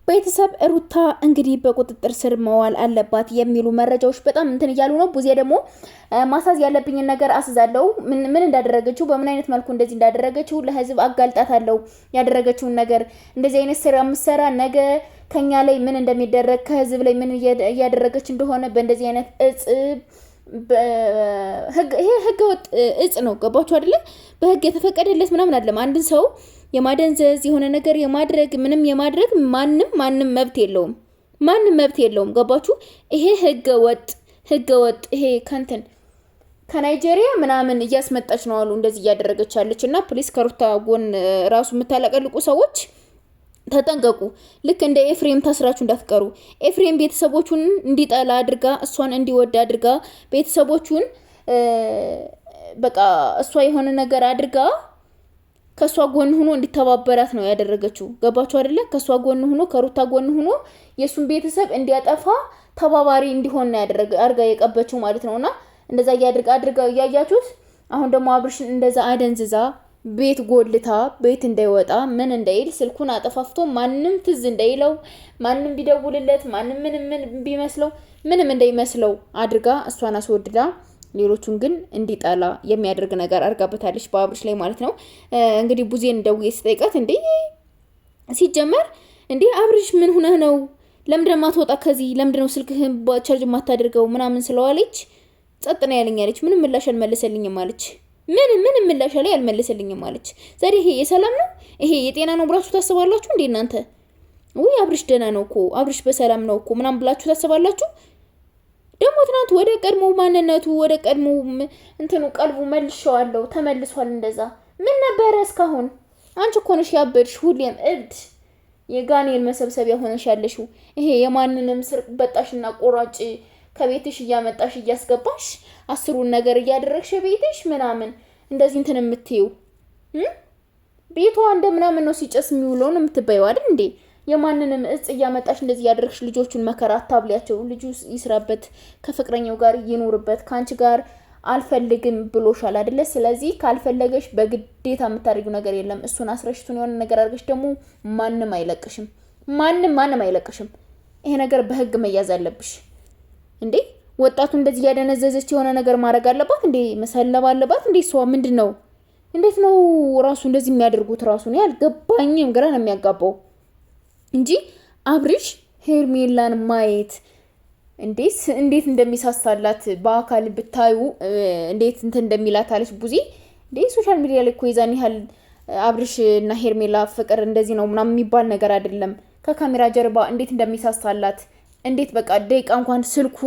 ቤተሰብ ሩታ እንግዲህ በቁጥጥር ስር መዋል አለባት የሚሉ መረጃዎች በጣም እንትን እያሉ ነው። ቡዜ ደግሞ ማሳዝ ያለብኝን ነገር አስዛለሁ፣ ምን እንዳደረገችው በምን አይነት መልኩ እንደዚህ እንዳደረገችው ለህዝብ አጋልጣታለሁ። ያደረገችውን ነገር እንደዚህ አይነት ስራ ምሰራ ነገ ከኛ ላይ ምን እንደሚደረግ ከህዝብ ላይ ምን እያደረገች እንደሆነ በእንደዚህ አይነት ይሄ ህገ ወጥ እጽ ነው። ገባችሁ አይደለ? በህግ የተፈቀደለት ምናምን አይደለም። አንድን ሰው የማደንዘዝ የሆነ ነገር የማድረግ ምንም የማድረግ ማንም መብት የለውም። ማንም መብት የለውም። ገባችሁ? ይሄ ህገ ወጥ ይሄ ከናይጄሪያ ምናምን እያስመጣች ነው አሉ እንደዚህ እያደረገች ያለች እና ፕሊስ ከሩታ ጎን ራሱ የምታለቀልቁ ሰዎች ተጠንቀቁ። ልክ እንደ ኤፍሬም ታስራችሁ እንዳትቀሩ። ኤፍሬም ቤተሰቦቹን እንዲጠላ አድርጋ እሷን እንዲወድ አድርጋ ቤተሰቦቹን በቃ እሷ የሆነ ነገር አድርጋ ከሷ ጎን ሆኖ እንዲተባበራት ነው ያደረገችው። ገባችሁ አይደለ? ከሷ ጎን ሆኖ ከሩታ ጎን ሆኖ የሱን ቤተሰብ እንዲያጠፋ ተባባሪ እንዲሆን ነው አድርጋ የቀበችው ማለት ነውና እንደዛ አድርጋ ያያችሁት። አሁን ደግሞ አብርሽን እንደዛ አደንዝዛ ቤት ጎልታ ቤት እንዳይወጣ ምን እንዳይል ስልኩን አጠፋፍቶ ማንንም ትዝ እንዳይለው ማንንም ቢደውልለት ማንንም ምን ቢመስለው ምንም እንዳይመስለው አድርጋ እሷን አስወድዳ ሌሎቹን ግን እንዲጠላ የሚያደርግ ነገር አርጋበታለች በአብርሽ ላይ ማለት ነው። እንግዲህ ቡዜን ደውዬ ስጠይቃት እንዴ ሲጀመር እንዴ አብርሽ ምን ሆነህ ነው? ለምንድነው ማትወጣ ከዚህ? ለምንድነው ስልክህን ቻርጅ ማታደርገው ምናምን ስለዋለች ጸጥ ነው ያለኝ አለች። ምንም ምላሽ አልመለሰልኝም አለች። ምንም ምላሽ ላይ አልመለሰልኝም አለች። ዛሬ ይሄ የሰላም ነው? ይሄ የጤና ነው ብላችሁ ታስባላችሁ እንዴ እናንተ? ወይ አብርሽ ደህና ነው እኮ አብርሽ በሰላም ነው እኮ ምናምን ብላችሁ ታስባላችሁ? ደግሞ ትናንት ወደ ቀድሞ ማንነቱ ወደ ቀድሞ እንትኑ ቀልቡ መልሼዋለሁ ተመልሷል። እንደዛ ምን ነበረ እስካሁን? አንቺ እኮ ነሽ ያበድሽ፣ ሁሌም እብድ የጋኔል መሰብሰቢያ ሆነሽ ያለሽው። ይሄ የማንንም ስር በጣሽና ቆራጭ ከቤትሽ እያመጣሽ እያስገባሽ አስሩን ነገር እያደረግሽ ቤትሽ ምናምን እንደዚህ እንትን የምትይው ቤቷ እንደምናምን ነው ሲጨስ የሚውለው ነው የምትበይው አይደል እንዴ? የማንንም እጽ እያመጣሽ እንደዚህ ያደረግሽ ልጆቹን መከራ አታብሊያቸው። ልጁ ይስራበት፣ ከፍቅረኛው ጋር ይኖርበት። ካንቺ ጋር አልፈልግም ብሎሻል አይደለ? ስለዚህ ካልፈለገሽ በግዴታ የምታደርጊው ነገር የለም። እሱን አስረሽቱን የሆነ ነገር አድርገሽ ደግሞ ማንም አይለቅሽም። ማንም አይለቅሽም። ይሄ ነገር በህግ መያዝ አለብሽ እንዴ። ወጣቱ እንደዚህ ያደነዘዘች የሆነ ነገር ማድረግ አለባት እንዴ? መሰለብ አለባት እንዴ? እሷ ምንድነው? እንዴት ነው ራሱ እንደዚህ የሚያደርጉት? ራሱ ነው ያልገባኝም፣ ግራ ነው የሚያጋባው እንጂ አብርሽ ሄርሜላን ማየት እንዴት እንደሚሳሳላት በአካል ብታዩ እንዴት እንትን እንደሚላት አለች ቡዜ። እንዴ ሶሻል ሚዲያ ላይ እኮ ይዛን ያህል አብርሽ እና ሄርሜላ ፍቅር እንደዚህ ነው ምናምን የሚባል ነገር አይደለም። ከካሜራ ጀርባ እንዴት እንደሚሳሳላት እንዴት በቃ ደቂቃ እንኳን ስልኩ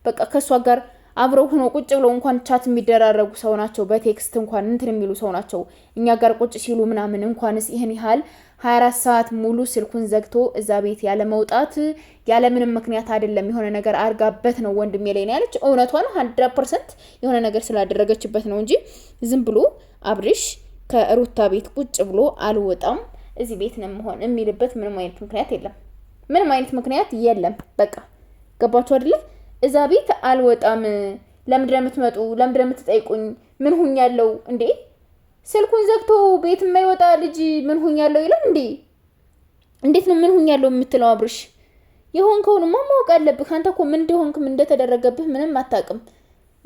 በቃ ከሷ ጋር አብረው ሆኖ ቁጭ ብለው እንኳን ቻት የሚደራረጉ ሰው ናቸው። በቴክስት እንኳን እንትን የሚሉ ሰው ናቸው። እኛ ጋር ቁጭ ሲሉ ምናምን እንኳንስ ይሄን ያህል 24 ሰዓት ሙሉ ስልኩን ዘግቶ እዛ ቤት ያለ መውጣት ያለ ምንም ምክንያት አይደለም። የሆነ ነገር አርጋበት ነው ወንድሜ ላይ ነው ያለች። እውነቷ ነው 100% የሆነ ነገር ስላደረገችበት ነው እንጂ ዝም ብሎ አብርሽ ከሩታ ቤት ቁጭ ብሎ አልወጣም እዚህ ቤት ነው መሆን የሚልበት ምንም አይነት ምክንያት የለም። ምንም አይነት ምክንያት የለም። በቃ ገባችሁ አይደለ? እዛ ቤት አልወጣም። ለምንድን ነው የምትመጡ? ለምንድን ነው የምትጠይቁኝ? ምን ሁኛለው እንዴ? ስልኩን ዘግቶ ቤት የማይወጣ ልጅ ምን ሁኛለው ይላል እንዴ? እንዴት ነው ምን ሁኛለው የምትለው? አብርሽ የሆንከውንማ ማወቅ አለብህ። አንተ እኮ ምን እንደሆንክ ምን እንደተደረገብህ ምንም አታውቅም።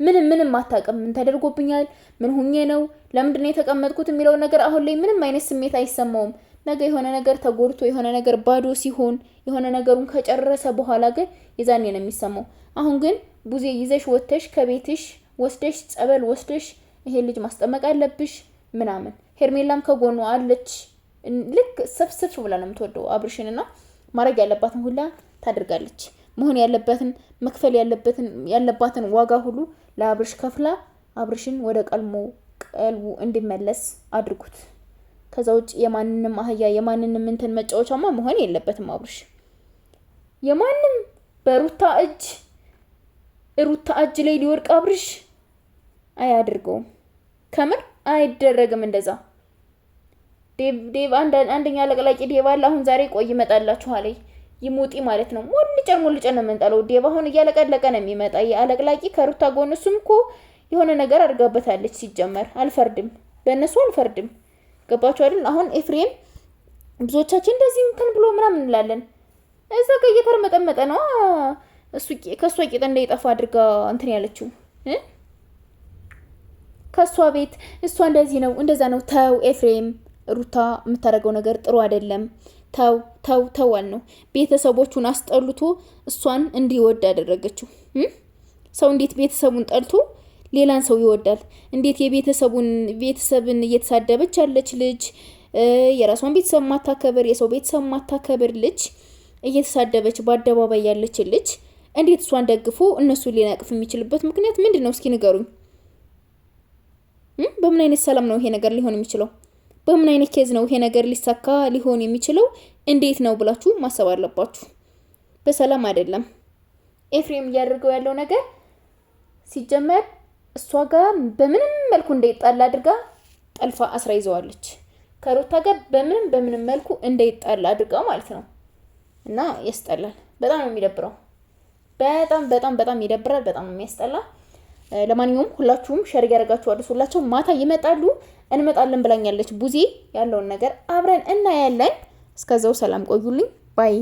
ምንም አታውቅም። ምን ተደርጎብኛል? ምን ሁኜ ነው? ለምንድን ነው የተቀመጥኩት የሚለው ነገር አሁን ላይ ምንም አይነት ስሜት አይሰማውም። ነገ የሆነ ነገር ተጎድቶ የሆነ ነገር ባዶ ሲሆን የሆነ ነገሩን ከጨረሰ በኋላ ግን የዛኔ ነው የሚሰማው። አሁን ግን ቡዜ ይዘሽ ወተሽ ከቤትሽ ወስደሽ ጸበል ወስደሽ ይሄ ልጅ ማስጠመቅ አለብሽ ምናምን። ሄርሜላም ከጎኑ አለች። ልክ ሰፍሰፍ ብላ ነው የምትወደው አብርሽንና ማድረግ ያለባትን ሁላ ታደርጋለች። መሆን ያለበትን መክፈል ያለባትን ዋጋ ሁሉ ለአብርሽ ከፍላ አብርሽን ወደ ቀልቡ እንዲመለስ አድርጉት። ከዛ ውጭ የማንንም አህያ የማንንም እንትን መጫወቻማ መሆን የለበትም አብርሽ። የማንም በሩታ እጅ ላይ ሊወርቅ አብርሽ አያድርገውም። ከምር አይደረግም እንደዛ። ዴቭ አንደኛ ለቅላቂ ዴቭ አለ። አሁን ዛሬ ቆይ ይመጣላችኋል። ይሙጢ ማለት ነው። ሞልጨን ነው የምንጠለው። ዴቭ አሁን እያለቀለቀ ነው የሚመጣ። የአለቅላቂ ከሩታ ጎን እሱም እኮ የሆነ ነገር አድርጋበታለች። ሲጀመር አልፈርድም፣ በእነሱ አልፈርድም። ገባችሁ አይደል? አሁን ኤፍሬም ብዙዎቻችን እንደዚህ እንትን ብሎ ምናምን እንላለን። እዛ ጋር እየተርመጠመጠ ነው እሱ ከሷ ቂጥ እንዳይጠፋ አድርጋ እንትን ያለችው ከሷ ቤት እሷ እንደዚህ ነው እንደዛ ነው። ተው ኤፍሬም፣ ሩታ የምታደርገው ነገር ጥሩ አይደለም። ተው ተው ተዋል ነው ቤተሰቦቹን አስጠልቶ እሷን እንዲወድ ያደረገችው። ሰው እንዴት ቤተሰቡን ጠልቶ ሌላን ሰው ይወዳል? እንዴት ቤተሰብን እየተሳደበች ያለች ልጅ የራሷን ቤተሰብ ማታከብር የሰው ቤተሰብ ማታከብር ልጅ እየተሳደበች በአደባባይ ያለች ልጅ እንዴት እሷን ደግፎ እነሱ ሊነቅፍ የሚችልበት ምክንያት ምንድነው? እስኪ ንገሩኝ። በምን አይነት ሰላም ነው ይሄ ነገር ሊሆን የሚችለው? በምን አይነት ኬዝ ነው ይሄ ነገር ሊሳካ ሊሆን የሚችለው? እንዴት ነው ብላችሁ ማሰብ አለባችሁ። በሰላም አይደለም። ኤፍሬም እያደረገው ያለው ነገር ሲጀመር እሷ ጋር በምንም መልኩ እንዳይጣላ አድርጋ ጠልፋ አስራ ይዘዋለች። ከሩታ ጋር በምንም መልኩ እንዳይጣላ አድርጋ ማለት ነው። እና ያስጠላል። በጣም ነው የሚደብረው። በጣም ይደብራል። በጣም ነው የሚያስጠላ። ለማንኛውም ሁላችሁም ሸር ያደርጋችሁ አድርሱላቸው። ማታ ይመጣሉ እንመጣለን ብላኛለች ቡዜ። ያለውን ነገር አብረን እናያለን። እስከዛው ሰላም ቆዩልኝ ባይ